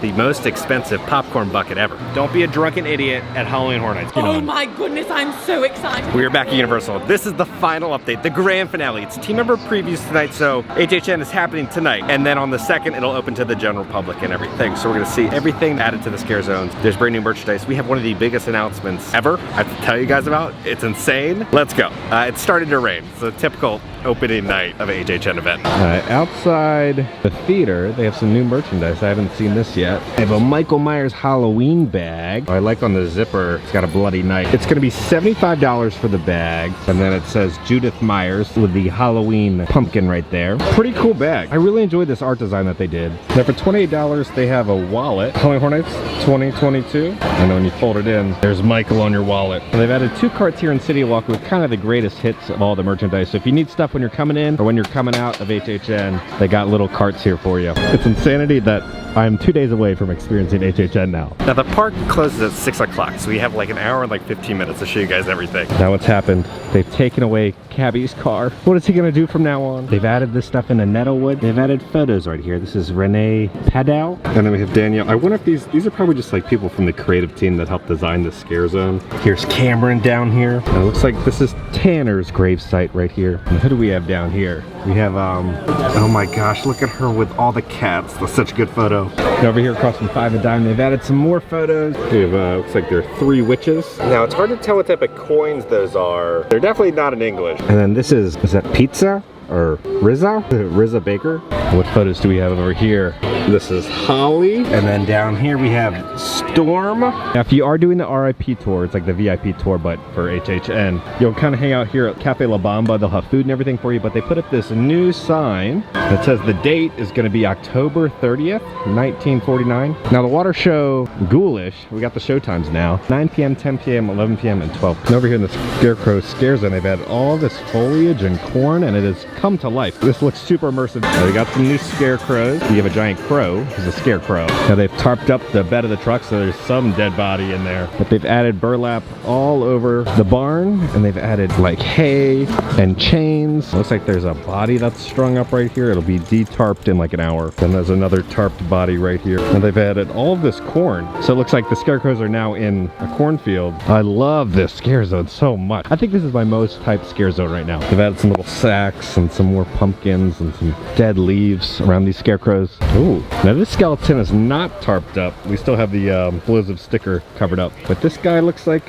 the most expensive popcorn bucket ever. Don't be a drunken idiot at Halloween Horror Nights. Oh my goodness, I'm so excited. We are back at Universal. This is the final update, the grand finale. It's team member previews tonight, so HHN is happening tonight. And then on the 2nd, it'll open to the general public and everything. So we're gonna see everything added to the scare zones. There's brand new merchandise. We have one of the biggest announcements ever I have to tell you guys about. It's insane. Let's go. It's starting to rain. It's a typical opening night of an HHN event. Outside the theater, they have some new merchandise. I haven't seen this yet. They have a Michael Myers Halloween bag. I like on the zipper, it's got a bloody knife. It's gonna be $75 for the bag. And then it says Judith Myers with the Halloween pumpkin right there. Pretty cool bag. I really enjoyed this art design that they did. Now for $28, they have a wallet. Halloween Horror Nights 2022. And then when you fold it in, there's Michael on your wallet. And they've added 2 carts here in City Walk with kind of the greatest hits of all the merchandise. So if you need stuff when you're coming in or when you're coming out of HHN, they got little carts here for you. It's insanity that I'm 2 days away from experiencing HHN now. Now the park closes at 6 o'clock, so we have like an hour and like 15 minutes to show you guys everything. Now what's happened, they've taken away Cabby's car. What is he gonna do from now on? They've added this stuff into Nettlewood. They've added photos right here. This is Renee Padow. And then we have Danielle. I wonder if these are probably just like people from the creative team that helped design the scare zone. Here's Cameron down here. And it looks like this is Tanner's gravesite right here. And who do we have down here? We have, oh my gosh, look at her with all the cats. That's such a good photo. And over here across from 5 and Dime, they've added some more photos. We have, looks like there are 3 witches. Now it's hard to tell what type of coins those are. They're definitely not in English. And then this is that pizza? Or Rizza Baker. What photos do we have over here? This is Holly. And then down here we have Storm. Now if you are doing the RIP tour, it's like the VIP tour but for HHN, you'll kind of hang out here at Cafe La Bamba. They'll have food and everything for you, but they put up this new sign that says the date is going to be October 30th, 1949. Now the water show Ghoulish, we got the show times now. 9 p.m., 10 p.m., 11 p.m., and 12. And over here in the Scarecrow Scare Zone, they've had all this foliage and corn, and it is come to life. This looks super immersive. Now we got some new scarecrows. You have a giant crow, who's a scarecrow. Now they've tarped up the bed of the truck, so there's some dead body in there. But they've added burlap all over the barn, and they've added like hay and chains. Looks like there's a body that's strung up right here. It'll be de-tarped in like an hour. Then there's another tarped body right here. And they've added all of this corn. So it looks like the scarecrows are now in a cornfield. I love this scare zone so much. I think this is my most hyped scare zone right now. They've added some little sacks and some more pumpkins and some dead leaves around these scarecrows. Ooh, now this skeleton is not tarped up. We still have the explosive sticker covered up, but this guy looks like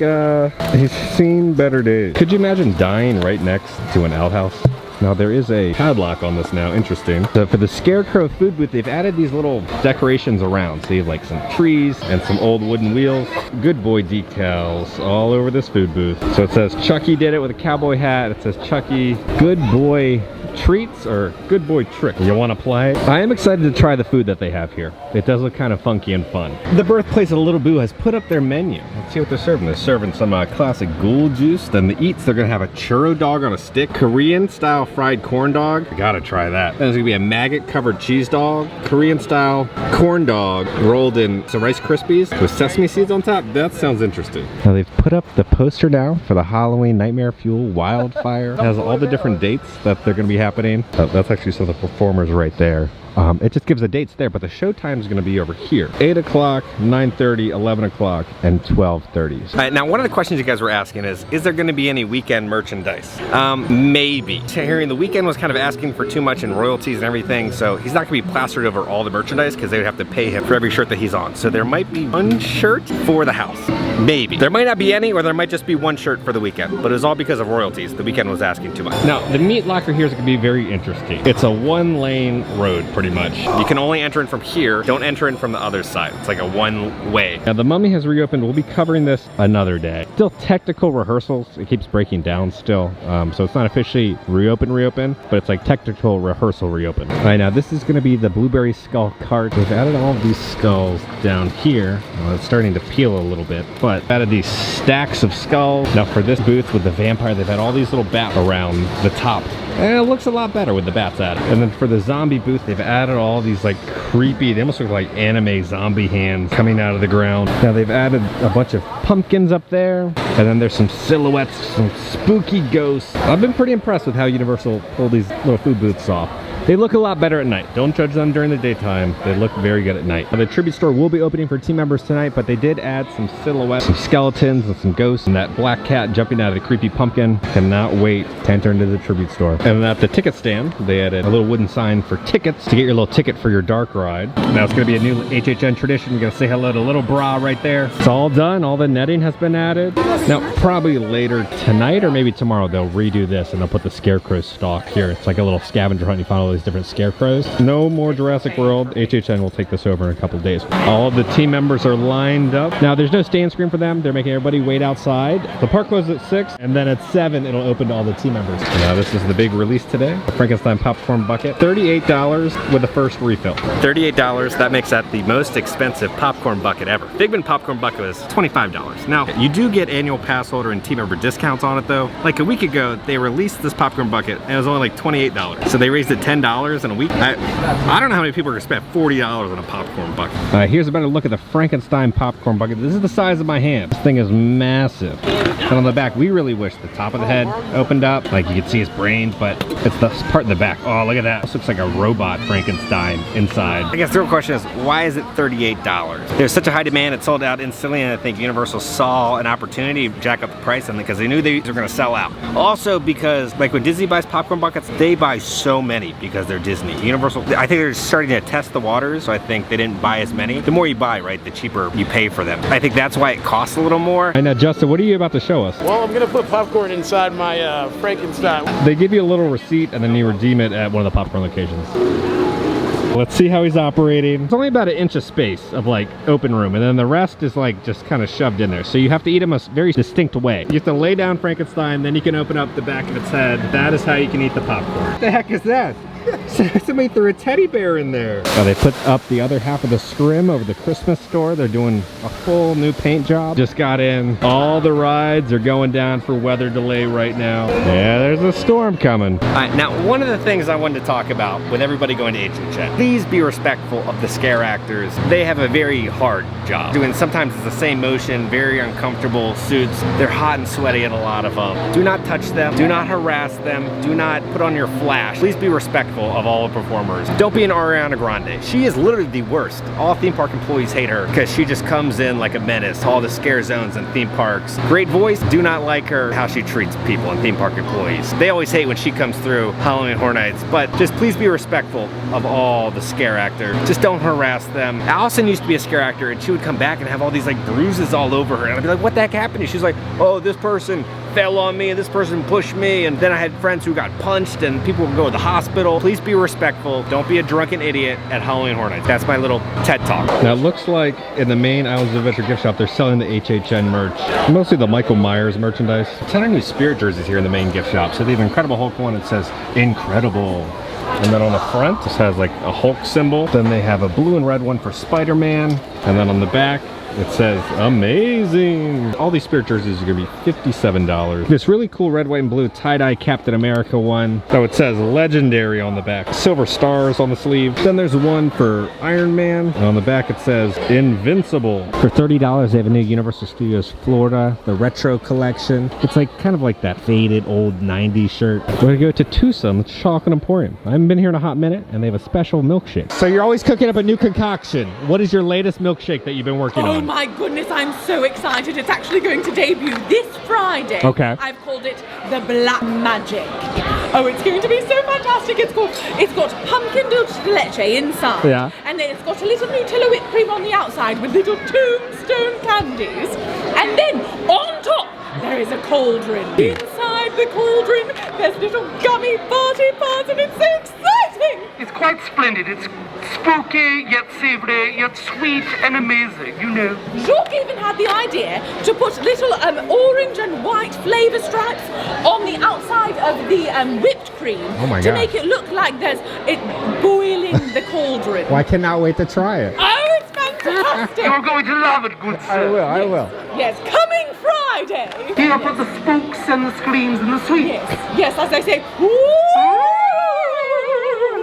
he's seen better days. Could you imagine dying right next to an outhouse? Now there is a padlock on this now, interesting. So for the Scarecrow food booth, they've added these little decorations around. So you have like some trees and some old wooden wheels. Good boy decals all over this food booth. So it says Chucky did it with a cowboy hat. It says Chucky good boy treats or good boy trick. You want to play? I am excited to try the food that they have here. It does look kind of funky and fun. The birthplace of Lil Boo has put up their menu. Let's see what they're serving. They're serving some classic ghoul juice. Then the eats, they're gonna have a churro dog on a stick, Korean style fried corn dog. I gotta try that. Then there's gonna be a maggot covered cheese dog, Korean style corn dog rolled in some Rice Krispies with sesame seeds on top. That sounds interesting. Now they've put up the poster now for the Halloween Nightmare Fuel Wildfire. It has all the different dates that they're gonna be happening. That's actually some of the performers right there. It just gives the dates there, but the show time is going to be over here. 8 o'clock, 9:30, 11 o'clock, and 12:30. All right, now one of the questions you guys were asking is there going to be any weekend merchandise? Maybe. Hearing the weekend was kind of asking for too much in royalties and everything, so he's not going to be plastered over all the merchandise because they would have to pay him for every shirt that he's on. So there might be one shirt for the house. Maybe. There might not be any, or there might just be one shirt for the weekend, but it was all because of royalties. The weekend was asking too much. Now, the meat locker here is going to be very interesting. It's a 1-lane road, pretty much. You can only enter in from here. Don't enter in from the other side. It's like a one-way. Now, the Mummy has reopened. We'll be covering this another day. Still technical rehearsals. It keeps breaking down still. So it's not officially reopen, but it's like technical rehearsal reopen. All right, now this is going to be the Blueberry Skull cart. We've added all of these skulls down here. Well, it's starting to peel a little bit, but added these stacks of skulls. Now for this booth with the vampire, they've had all these little bats around the top. And it looks a lot better with the bats added. And then for the zombie booth, they've added all these like creepy, they almost look like anime zombie hands coming out of the ground. Now they've added a bunch of pumpkins up there. And then there's some silhouettes, some spooky ghosts. I've been pretty impressed with how Universal pulled these little food booths off. They look a lot better at night. Don't judge them during the daytime. They look very good at night. The tribute store will be opening for team members tonight, but they did add some silhouettes, some skeletons, and some ghosts, and that black cat jumping out of the creepy pumpkin. Cannot wait to enter into the tribute store. And at the ticket stand, they added a little wooden sign for tickets to get your little ticket for your dark ride. Now it's going to be a new HHN tradition. You're going to say hello to little bra right there. It's all done. All the netting has been added. Now, probably later tonight or maybe tomorrow, they'll redo this and they'll put the Scarecrow stalk here. It's like a little scavenger hunt. You find all these different scarecrows. No more Jurassic World. HHN will take this over in a couple of days. All of the team members are lined up. Now, there's no stand screen for them. They're making everybody wait outside. The park closes at 6, and then at 7, it'll open to all the team members. Now, this is the big release today. The Frankenstein popcorn bucket. $38 with the first refill. $38. That makes that the most expensive popcorn bucket ever. Figment popcorn bucket was $25. Now, you do get annual pass holder and team member discounts on it though. Like a week ago, they released this popcorn bucket and it was only like $28. So they raised it $10 in a week. I don't know how many people are gonna spend $40 on a popcorn bucket. Here's a better look at the Frankenstein popcorn bucket. This is the size of my hand. This thing is massive. And on the back, we really wish the top of the head opened up. Like you could see his brains, but it's the part in the back. Oh, look at that. This looks like a robot Frankenstein inside. I guess the real question is, why is it $38? There's such a high demand, it sold out instantly, and I think Universal saw an opportunity to jack up the price on it because they knew these were gonna sell out. Also because, like when Disney buys popcorn buckets, they buy so many because they're Disney. Universal, I think they're starting to test the waters, so I think they didn't buy as many. The more you buy, right, the cheaper you pay for them. I think that's why it costs a little more. And now, Justin, what are you about to show us? Well, I'm gonna put popcorn inside my Frankenstein. They give you a little receipt and then you redeem it at one of the popcorn locations. Let's see how he's operating. It's only about an inch of space of like open room, and then the rest is like just kind of shoved in there. So you have to eat them a very distinct way. You have to lay down Frankenstein, then you can open up the back of its head. That is how you can eat the popcorn. What the heck is that? Somebody threw a teddy bear in there. Oh, they put up the other half of the scrim over the Christmas store. They're doing a full new paint job. Just got in. All the rides are going down for weather delay right now. Yeah, there's a storm coming. All right, now one of the things I wanted to talk about with everybody going to HHN, please be respectful of the scare actors. They have a very hard job. Doing sometimes it's the same motion, very uncomfortable suits. They're hot and sweaty at a lot of them. Do not touch them. Do not harass them. Do not put on your flash. Please be respectful of all the performers. Don't be an Ariana Grande. She is literally the worst. All theme park employees hate her because she just comes in like a menace to all the scare zones and theme parks. Great voice, do not like her, how she treats people and theme park employees. They always hate when she comes through Halloween Horror Nights, but just please be respectful of all the scare actors. Just don't harass them. Allison used to be a scare actor and she would come back and have all these like bruises all over her and I'd be like, what the heck happened to you? She's like, oh, this person fell on me and this person pushed me, and then I had friends who got punched and people would go to the hospital. Please be respectful. Don't be a drunken idiot at Halloween Horror Nights. That's my little TED Talk. Now it looks like in the main Islands of Adventure gift shop, they're selling the HHN merch. Mostly the Michael Myers merchandise. A ton of new spirit jerseys here in the main gift shop. So they have Incredible Hulk one that says Incredible. And then on the front, this has like a Hulk symbol. Then they have a blue and red one for Spider-Man. And then on the back, it says amazing. All these spirit jerseys are gonna be $57. This really cool red, white, and blue tie-dye Captain America one. So it says legendary on the back. Silver stars on the sleeve. Then there's one for Iron Man. And on the back it says invincible. For $30, they have a new Universal Studios Florida, the retro collection. It's like kind of like that faded old 90s shirt. We're gonna go to Tucson Chocolate Emporium. I haven't been here in a hot minute, and they have a special milkshake. So you're always cooking up a new concoction. What is your latest milkshake that you've been working on? Oh my goodness, I'm so excited. It's actually going to debut this Friday. Okay. I've called it the Black Magic. Oh, it's going to be so fantastic. It's got pumpkin dulce de leche inside. Yeah. And then it's got a little Nutella whipped cream on the outside with little tombstone candies. And then on top, there is a cauldron. Inside the cauldron, there's little gummy party parts, and it's so exciting. It's quite splendid. It's spooky, yet savory, yet sweet and amazing, you know. Jacques even had the idea to put little orange and white flavour stripes on the outside of the whipped cream to make it look like there's it boiling the cauldron. Well, I cannot wait to try it. Oh, it's fantastic! You're going to love it, good sir. I will. Yes, coming Friday. Here for the spooks and the screams and the sweets. Yes, as they say.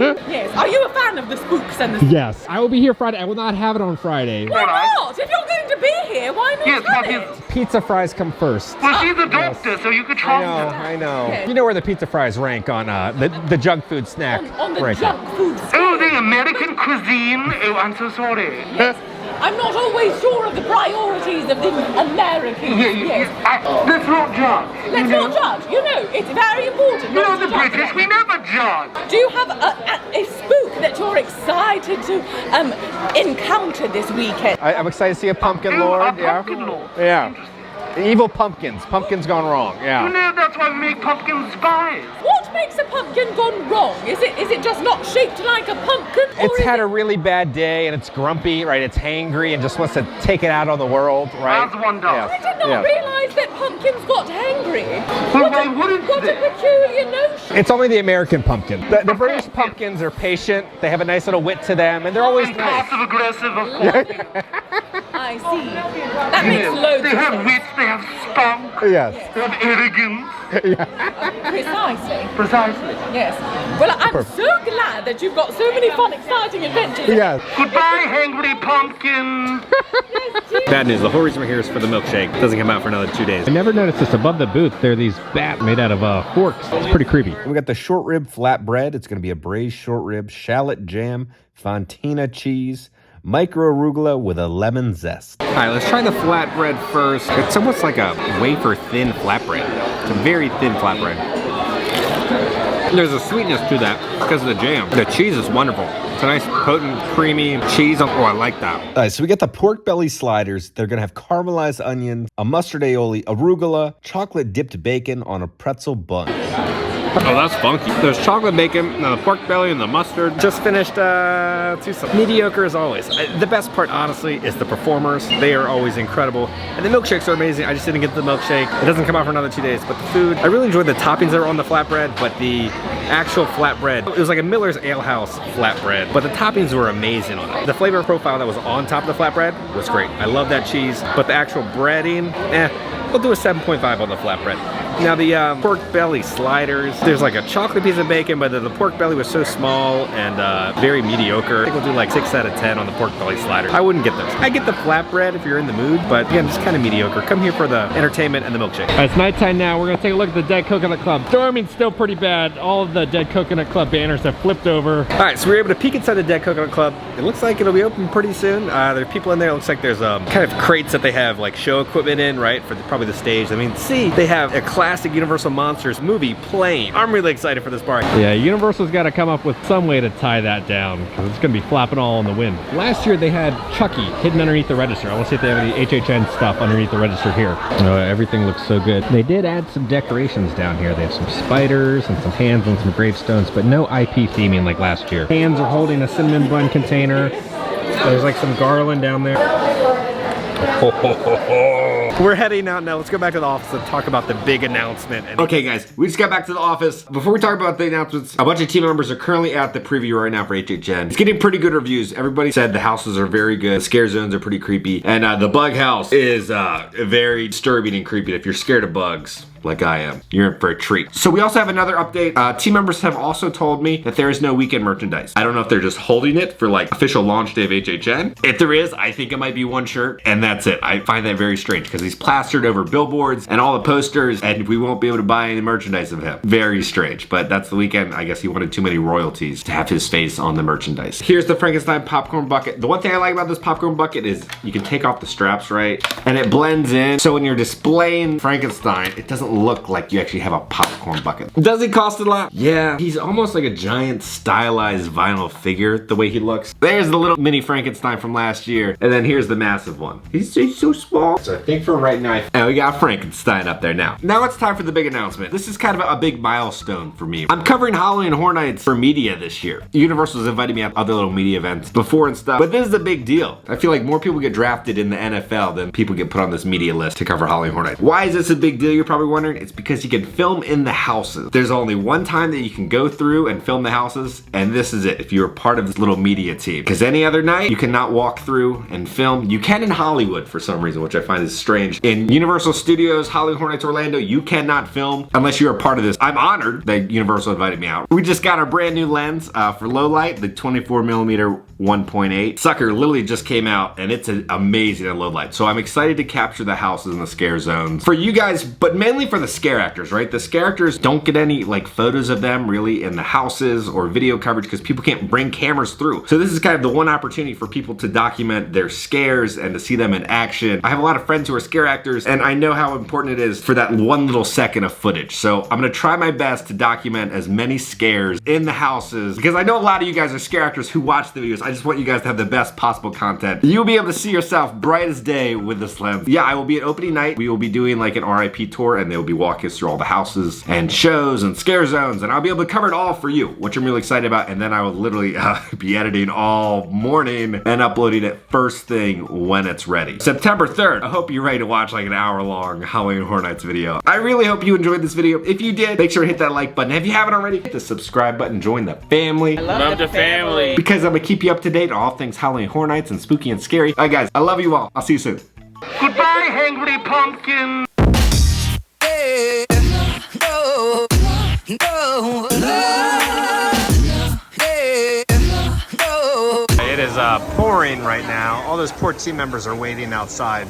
Yes, are you a fan of the spooks and the... Yes, I will be here Friday. I will not have it on Friday. Why not? If you're going to to be here. Why not Yes, have but it? his... Pizza fries come first. Well, she's a doctor, so you could trust her. I know. Yes. You know where the pizza fries rank on the junk food snack On the ranking. junk food Oh, scale. the American cuisine. Oh, I'm so sorry. Yes. I'm not always sure of the priorities of the Americans. Yes. Let's not judge. Let's not judge. You know, it's very important. You know, not the to judge British, them. we never judge. Do you have a spook that you're excited to encounter this weekend? I'm excited to see a pumpkin Oh, lord. a pumpkin lord. Yeah. Evil pumpkins. Pumpkins gone wrong. You Yeah. know, that's why we make pumpkin spies. What makes a pumpkin gone wrong? Is it just not shaped like a pumpkin? Or It's is had it... a really bad day and it's grumpy, right? It's hangry and just wants to take it out on the world, right? As one does. I did not realize that pumpkins got hangry. Well, why wouldn't What a they? peculiar notion. It's only the American pumpkin. The British pumpkins are patient. They have a nice little wit to them, and they're always And nice. passive aggressive, of course. I see. That makes loads They of have sense. wits, they have spunk, Yes. they have arrogance. Precisely. Precisely. Yes. Well, I'm so glad that you've got so many fun, exciting adventures. Yes. Goodbye, hangry pumpkin. Bad news. The whole reason we're here is for the milkshake. It doesn't come out for another 2 days. I never noticed this above the booth. There are these bats made out of forks. It's pretty creepy. We got the short rib flatbread. It's going to be a braised short rib, shallot jam, fontina cheese, micro arugula with a lemon zest. All right, let's try the flatbread first. It's almost like a wafer thin flatbread. It's a very thin flatbread. There's a sweetness to that because of the jam. The cheese is wonderful. It's a nice, potent, creamy cheese. Oh, I like that. All right, so we got the pork belly sliders. They're gonna have caramelized onions, a mustard aioli, arugula, chocolate dipped bacon on a pretzel bun. Oh, that's funky. There's chocolate bacon, the pork belly, and the mustard. Just finished two mediocre as always. The best part, honestly, is the performers. They are always incredible. And the milkshakes are amazing. I just didn't get the milkshake. It doesn't come out for another 2 days. But the food, I really enjoyed the toppings that were on the flatbread, but the actual flatbread, it was like a Miller's Ale House flatbread, but the toppings were amazing on it. The flavor profile that was on top of the flatbread was great. I love that cheese, but the actual breading, we'll do a 7.5 on the flatbread. Now the pork belly sliders, there's like a chocolate piece of bacon, but the pork belly was so small and very mediocre. I think we'll do like 6 out of 10 on the pork belly sliders. I wouldn't get those. I get the flatbread if you're in the mood, but again, just kind of mediocre. Come here for the entertainment and the milkshake. It's nighttime now. We're gonna take a look at the Dead Coconut Club. Storming's still pretty bad. All of the Dead Coconut Club banners have flipped over. All right, so we were able to peek inside the Dead Coconut Club. It looks like it'll be open pretty soon. There are people in there. It looks like there's kind of crates that they have like show equipment in, right? For probably the stage. I mean, see, they have a classic Universal Monsters movie playing. I'm really excited for this park. Yeah, Universal's got to come up with some way to tie that down because it's gonna be flapping all in the wind. Last year they had Chucky hidden underneath the register. I want to see if they have any HHN stuff underneath the register here. Everything looks so good. They did add some decorations down here. They have some spiders and some hands and some gravestones, but no IP theming like last year. Hands are holding a cinnamon bun container. There's like some garland down there. We're heading out now. Let's go back to the office and talk about the big announcement. Okay, guys, we just got back to the office. Before we talk about the announcements, a bunch of team members are currently at the preview right now for HHN. It's getting pretty good reviews. Everybody said the houses are very good. The scare zones are pretty creepy. And the bug house is very disturbing and creepy. If you're scared of bugs, like I am, you're in for a treat. So we also have another update. Team members have also told me that there is no weekend merchandise. I don't know if they're just holding it for like official launch day of HHN. If there is, I think it might be one shirt and that's it. I find that very strange because he's plastered over billboards and all the posters and we won't be able to buy any merchandise of him. Very strange, but that's the weekend. I guess he wanted too many royalties to have his face on the merchandise. Here's the Frankenstein popcorn bucket. The one thing I like about this popcorn bucket is you can take off the straps, right? And it blends in. So when you're displaying Frankenstein, it doesn't look like you actually have a popcorn bucket. Does he cost a lot? Yeah, he's almost like a giant stylized vinyl figure the way he looks. There's the little mini Frankenstein from last year, and then here's the massive one. He's so small. So I think for right now, we got Frankenstein up there now. Now it's time for the big announcement. This is kind of a big milestone for me. I'm covering Halloween Horror Nights for media this year. Universal's invited me at other little media events before and stuff, but this is a big deal. I feel like more people get drafted in the NFL than people get put on this media list to cover Halloween Horror Nights. Why is this a big deal? You're probably wondering. wondering, it's because you can film in the houses. There's only one time that you can go through and film the houses, and this is it if you're part of this little media team. Because any other night, you cannot walk through and film. You can in Hollywood for some reason, which I find is strange. In Universal Studios, Hollywood Horror Nights Orlando, you cannot film unless you're a part of this. I'm honored that Universal invited me out. We just got our brand new lens for low light, the 24mm 1.8. Sucker literally just came out, and it's amazing at low light. So I'm excited to capture the houses and the scare zones for you guys, but mainly for the scare actors, right? The scare actors don't get any like photos of them really in the houses or video coverage because people can't bring cameras through. So this is kind of the one opportunity for people to document their scares and to see them in action. I have a lot of friends who are scare actors, and I know how important it is for that one little second of footage. So I'm gonna try my best to document as many scares in the houses because I know a lot of you guys are scare actors who watch the videos. I just want you guys to have the best possible content. You'll be able to see yourself bright as day with this lens. Yeah, I will be at opening night. We will be doing like an RIP tour, and they'll be walking us through all the houses and shows and scare zones, and I'll be able to cover it all for you, which I'm really excited about. And then I will literally be editing all morning and uploading it first thing when it's ready. September 3rd. I hope you're ready to watch like an hour-long Halloween Horror Nights video. I really hope you enjoyed this video. If you did, make sure to hit that like button. If you haven't already, hit the subscribe button. Join the family. I love the family. Because I'm gonna keep you up to date on all things Halloween Horror Nights and spooky and scary. All right, guys, I love you all. I'll see you soon. Goodbye, hangry pumpkin. It is pouring right now. All those poor team members are waiting outside.